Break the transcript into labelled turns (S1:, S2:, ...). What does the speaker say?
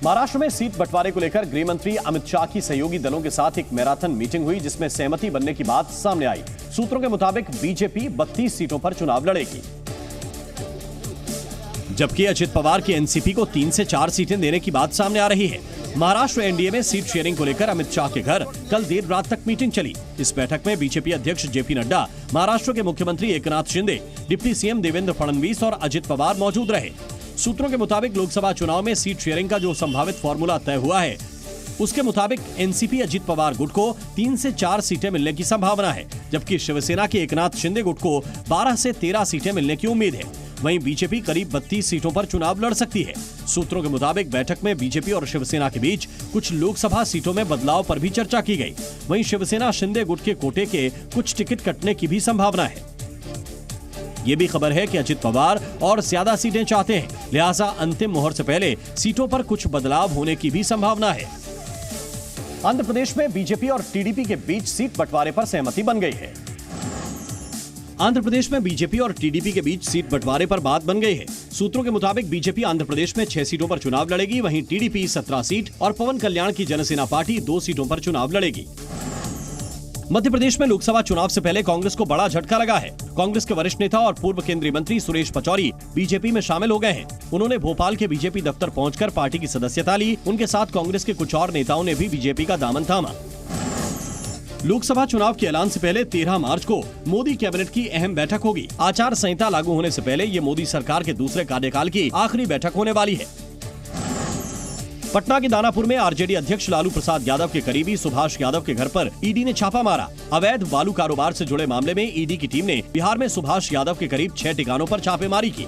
S1: महाराष्ट्र में सीट बंटवारे को लेकर गृह मंत्री अमित शाह की सहयोगी दलों के साथ एक मैराथन मीटिंग हुई, जिसमें सहमति बनने की बात सामने आई। सूत्रों के मुताबिक बीजेपी 32 सीटों पर चुनाव लड़ेगी, जबकि अजित पवार की एनसीपी को 3 से 4 सीटें देने की बात सामने आ रही है। महाराष्ट्र एनडीए में सीट शेयरिंग को लेकर अमित शाह के घर कल देर रात तक मीटिंग चली। इस बैठक में बीजेपी अध्यक्ष जेपी नड्डा, महाराष्ट्र के मुख्यमंत्री एकनाथ शिंदे, डिप्टी सीएम देवेंद्र फडणवीस और अजित पवार मौजूद रहे। सूत्रों के मुताबिक लोकसभा चुनाव में सीट शेयरिंग का जो संभावित फॉर्मूला तय हुआ है, उसके मुताबिक एनसीपी अजित पवार गुट को 3 से 4 सीटें मिलने की संभावना है, जबकि शिवसेना के एकनाथ शिंदे गुट को 12 से 13 सीटें मिलने की उम्मीद है। वहीं बीजेपी करीब 32 सीटों पर चुनाव लड़ सकती है। सूत्रों के मुताबिक बैठक में बीजेपी और शिवसेना के बीच कुछ लोकसभा सीटों में बदलाव पर भी चर्चा की गई। वहीं शिवसेना शिंदे गुट के कोटे के कुछ टिकट कटने की भी संभावना है। ये भी खबर है कि अजित पवार और ज्यादा सीटें चाहते हैं, लिहाजा अंतिम मोहर से पहले सीटों पर कुछ बदलाव होने की भी संभावना है। आंध्र प्रदेश में बीजेपी और टीडीपी के बीच सीट बंटवारे पर सहमति बन गई है। आंध्र प्रदेश में बीजेपी और टीडीपी के बीच सीट बंटवारे पर बात बन गई है। सूत्रों के मुताबिक बीजेपी आंध्र प्रदेश में 6 सीटों पर चुनाव लड़ेगी, वहीं टीडीपी 17 सीट और पवन कल्याण की जनसेना पार्टी 2 सीटों पर चुनाव लड़ेगी। मध्य प्रदेश में लोकसभा चुनाव से पहले कांग्रेस को बड़ा झटका लगा है। कांग्रेस के वरिष्ठ नेता और पूर्व केंद्रीय मंत्री सुरेश पचौरी बीजेपी में शामिल हो गए हैं। उन्होंने भोपाल के बीजेपी दफ्तर पहुंचकर पार्टी की सदस्यता ली। उनके साथ कांग्रेस के कुछ और नेताओं ने भी बीजेपी का दामन थामा। लोकसभा चुनाव के ऐलान से पहले 13 मार्च को मोदी कैबिनेट की अहम बैठक होगी। आचार संहिता लागू होने से पहले ये मोदी सरकार के दूसरे कार्यकाल की आखिरी बैठक होने वाली है। पटना के दानापुर में आरजेडी अध्यक्ष लालू प्रसाद यादव के करीबी सुभाष यादव के घर पर ईडी ने छापा मारा। अवैध बालू कारोबार से जुड़े मामले में ईडी की टीम ने बिहार में सुभाष यादव के करीब 6 ठिकानों पर छापेमारी की।